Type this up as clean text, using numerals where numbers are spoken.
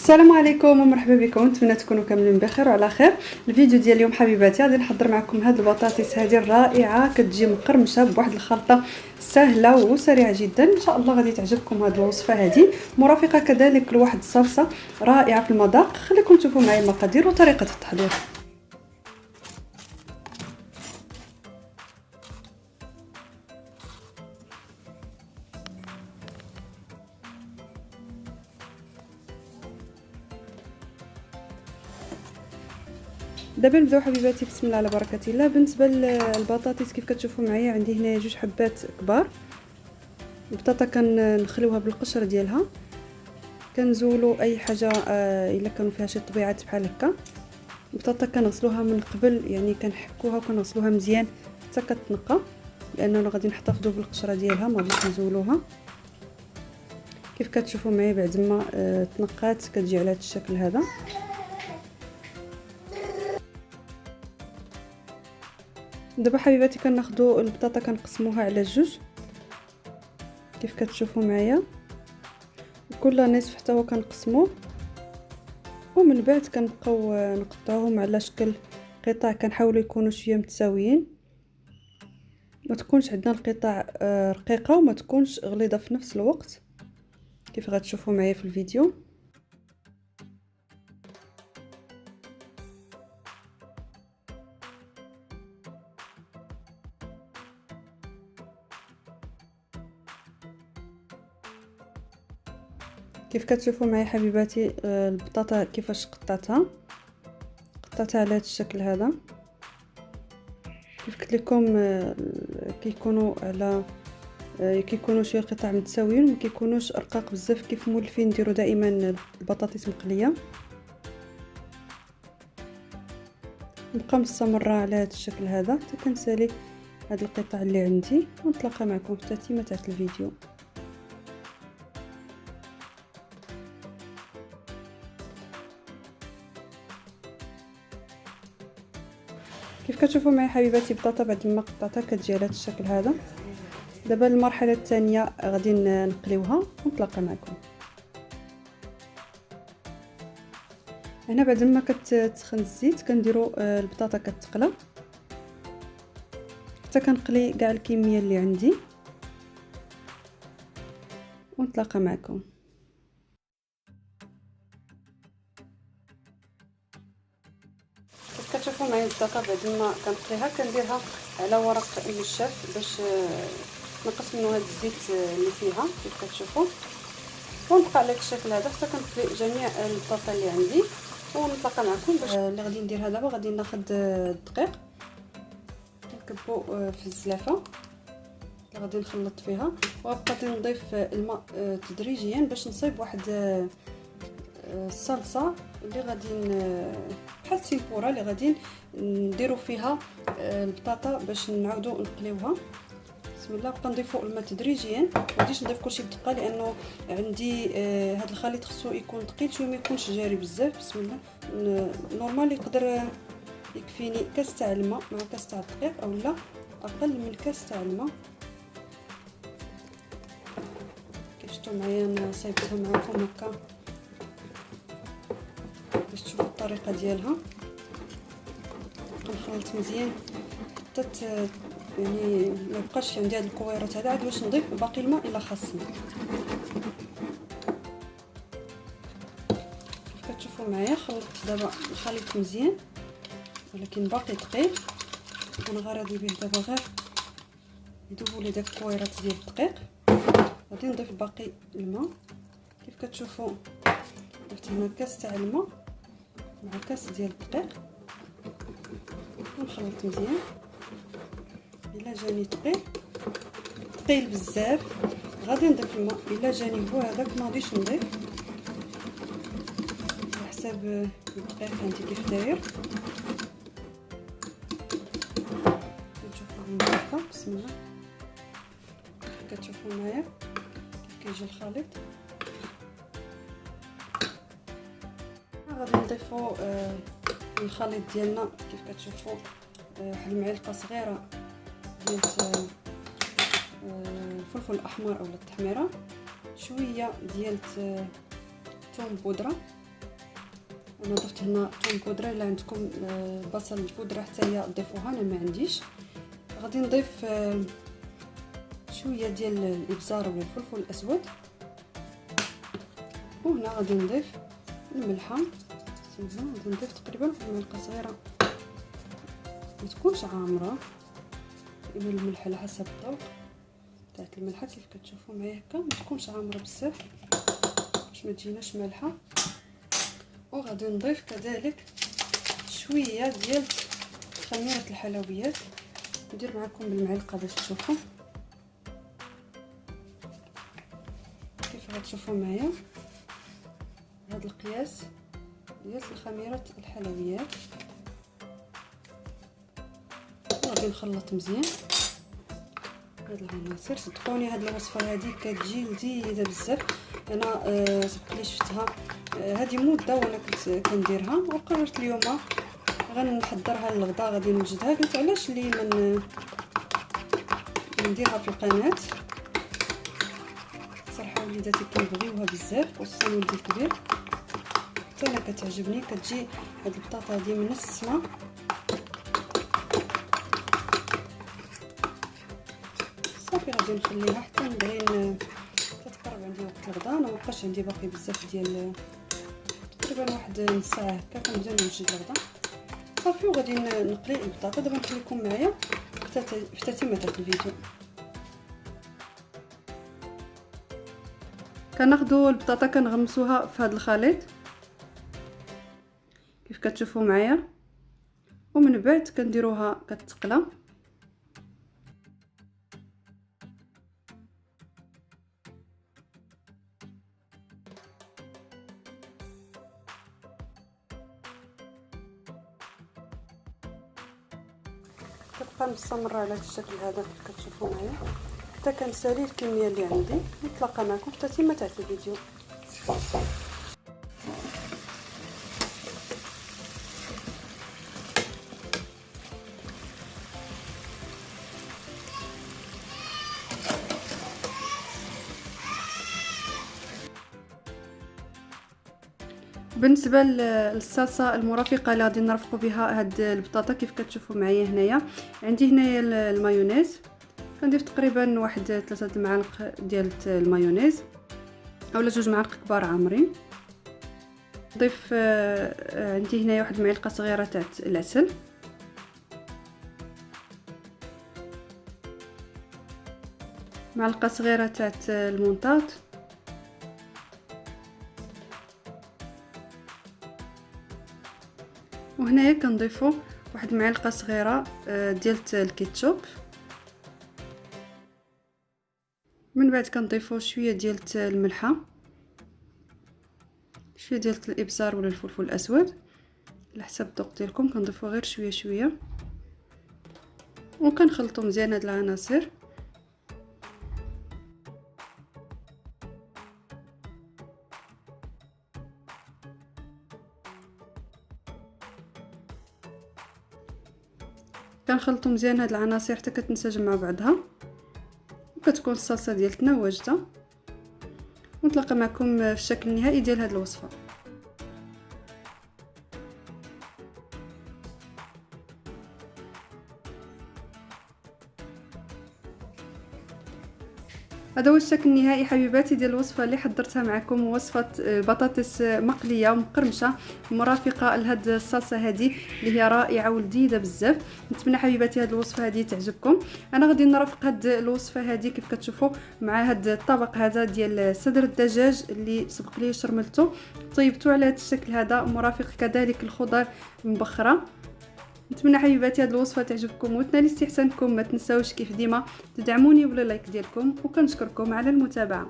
السلام عليكم ومرحبا بكم، نتمنى تكونوا كاملين بخير وعلى خير. الفيديو ديال اليوم حبيباتي غادي نحضر معكم هاد البطاطس هذه الرائعه، كتجي مقرمشه بواحد الخلطه سهله وسريعه جدا. ان شاء الله غادي تعجبكم هاد الوصفه هذه، مرافقه كذلك لواحد الصلصه رائعه في المذاق. خليكم تشوفوا معايا المقادير وطريقه التحضير. دابا نبداو حبيباتي بسم الله على بركه الله. بالنسبه للبطاطس كيف كتشوفوا معايا عندي هنايا جوج حبات كبار. البطاطا كنخليوها بالقشر ديالها، كنزولوا اي حاجه الا كانوا فيها شي طبيعات بحال هكا. البطاطا كنغسلوها من قبل، يعني كنحكوها وكنغسلوها مزيان حتى كتنقى، لاننا غادي نحتفظوا بالقشره ديالها ما غاديش نزولوها. كيف كتشوفوا معايا بعد ما تنقات كتجي على هذا الشكل هذا. دابا حبيباتي كناخذوا البطاطا كنقسموها على جوج كيف كتشوفوا معايا، كل نصف حتى هو كنقسموه، ومن بعد كنبقاو نقطعوهم على شكل قطع. كنحاولوا يكونوا شويه متساويين، ما تكونش عندنا القطع رقيقه وما تكونش غليظه في نفس الوقت كيف غتشوفوا معايا في الفيديو. كيف كتشوفوا معايا حبيباتي البطاطا كيفاش قطعتها على هذا الشكل هذا. كيف قلت لكم كيكونوا شويه قطع متساويين وما كيكونوش رقاق بزاف كيف مولفين نديروا دائما البطاطس مقليه. نبقى مستمره على هذا الشكل هذا حتى كنسالي هاد القطع اللي عندي، ونتلاقى معكم في التتمه تاع الفيديو. كيف كتشوفوا معايا حبيباتي البطاطا بعد ما قطعتها كتجي على هذا الشكل هذا. دابا المرحله الثانيه غادي نقليوها ونتلاقى معكم. هنا بعد ما كتسخن الزيت كنديروا البطاطا كتقلى حتى كنقلي كاع الكميه اللي عندي ونتلاقى معكم. كيف كتشوفوا معايا البطاطا بعد ما كنقليها كنديرها على ورق النشاف باش نقص منه هذا الزيت اللي فيها كيف كتشوفوا، ونبقى على الشكل هذا حتى كنقلي جميع البطاطا اللي عندي ونتلاقى معكم. باش اللي غادي نديرها دابا غادي ناخذ الدقيق نكبو في الزلافه اللي غادي نخلط فيها، وغادي نضيف الماء تدريجيا باش نصيب واحد الصلصه اللي غادي بحال التيمبورا اللي غادي نديروا فيها البطاطا باش نعاودوا نقليوها. بسم الله. بقى نضيفوا الماء تدريجيا، ما غاديش نضيف كلشي بدقه لانه عندي هذا الخليط خصو يكون ثقيل شويه ما يكونش جاري بزاف. بسم الله. نورمال يقدر يكفيني كاس تاع الماء مع كاس تاع الدقيق اولا اقل من كاس تاع الماء. كيف شفتوا معايا انا صايبتها معكم هكا باش تشوفوا الطريقه ديالها. نخلط مزيان حتى يعني ما بقاش عندي هاد الكويرات هذا عاد باش نضيف باقي الماء الا خاصني. كيف كتشوفوا معايا خلطت دابا الخليط مزيان ولكن باقي ثقيل. انا غادي به دابا غير يذوبوا لي داك الكويرات ديال الدقيق، غادي نضيف باقي الماء. كيف كتشوفوا ضفت هنا كاس تاع الماء مع كاس ديال الدقيق ونخلط مزيان. الا جاني ثقيل بزاف غادي نضيف الماء، الا جاني هو هذاك ما غاديش نضيف على حساب الدقيق عندي كيف داير. نشوفوا هكا. بسم الله. كتشوفوا معايا كيف كيجي الخليط. غادي نضيفوا الخليط ديالنا كيف كتشوفوا واحد المعلقه صغيره ديال الفلفل الاحمر اولا التحميره، شويه ديال ثوم بودره انا ضفت هنا ثوم بودره. الا عندكم بصل بودره حتى هي ضيفوها، انا ما عنديش. غادي نضيف شويه ديال الابزار ولا الفلفل الاسود، وهنا غادي نضيف الملحه. غادي نضيف تقريبا واحد المعلقه صغيره، ما تكونش عامره، لان الملح على حسب الذوق تاعت الملحه كيف كتشوفوا معايا هكا، ما تكونش عامره بزاف باش ما تجيناش مالحه. وغادي نضيف كذلك شويه ديال خميره الحلويات، ندير معكم بالمعلقه باش تشوفوا كيف غتشوفوا معايا هذا القياس ديال خميره الحلويات. وغادي نخلط مزيان هاد العناصر. صدقوني هاد الوصفه هذه كتجي لذيذه بزاف. انا سبق لي شفتها هذه مده وانا كنت كنديرها، وقررت اليوم غنحضرها للغدا، غادي نوجدها. قلت علاش لي من نديرها في القناه. صراحه وليداتي كيبغيوها بزاف، خصوصا ولدي الكبير، حتى انا كتعجبني. كتجي هاد البطاطا هذه منسمه. صافي غادي نخليها حتى نبغي تتقرب عندي وقت الغدا. انا مابقاش عندي باقي بزاف ديال تقريبا واحد نص ساعه هكا كنبدا نوجد الغدا. صافي وغادي نقلي البطاطا. دابا نخليكم معايا في تتمه الفيديو. كناخذوا البطاطا كنغمسوها في هذا الخليط كيف كتشوفوا معايا، ومن بعد كنديروها كتقلى. كتبقى مستمره على هذا الشكل هذا كيف كتشوفوا معايا حتى كنسالي الكميه اللي عندي. نتلاقى معكم في التتمه تاع الفيديو. بالنسبه للصلصه المرافقه اللي غادي نرافقوا بها هاد البطاطا كيف كتشوفوا معايا هنايا، عندي هنايا المايونيز. كنضيف تقريبا واحد 3 المعالق ديال المايونيز اولا 2 معالق كبار عامرين. نضيف عندي هنايا واحد المعلقه صغيره تاع العسل، معلقه صغيره تاع المونطاط، وهنايا كنضيفوا واحد المعلقه صغيره ديال الكيتشوب. من بعد كنضيفوا شويه ديال الملحه، شويه ديال الابزار ولا الفلفل الاسود على حسب الذوق ديالكم. كنضيفوا غير شويه شويه وكنخلطوا مزيان هاد العناصر. كنخلطوا مزيان هاد العناصر حتى كتنسجم مع بعضها وكتكون الصلصه ديالتنا واجده. ونتلاقى معكم في الشكل النهائي ديال هاد الوصفه. هذا هو الشكل النهائي حبيباتي ديال الوصفه اللي حضرتها معكم، وصفه بطاطس مقليه ومقرمشه مرافقه لهاد الصلصه هذه اللي هي رائعه ولذيذه بزاف. نتمنى حبيباتي هاد الوصفه هذه تعجبكم. انا غادي نرافق هاد الوصفه هذه كيف كتشوفوا مع هاد الطبق هذا ديال صدر الدجاج اللي سبق لي شرملته طيبته على هاد الشكل هذا، مرافق كذلك الخضر المبخره. نتمنى حبيباتي هاد الوصفه تعجبكم وتنال استحسانكم. ما تنساوش كيف ديما تدعموني بلا لايك ديالكم، وكنشكركم على المتابعه.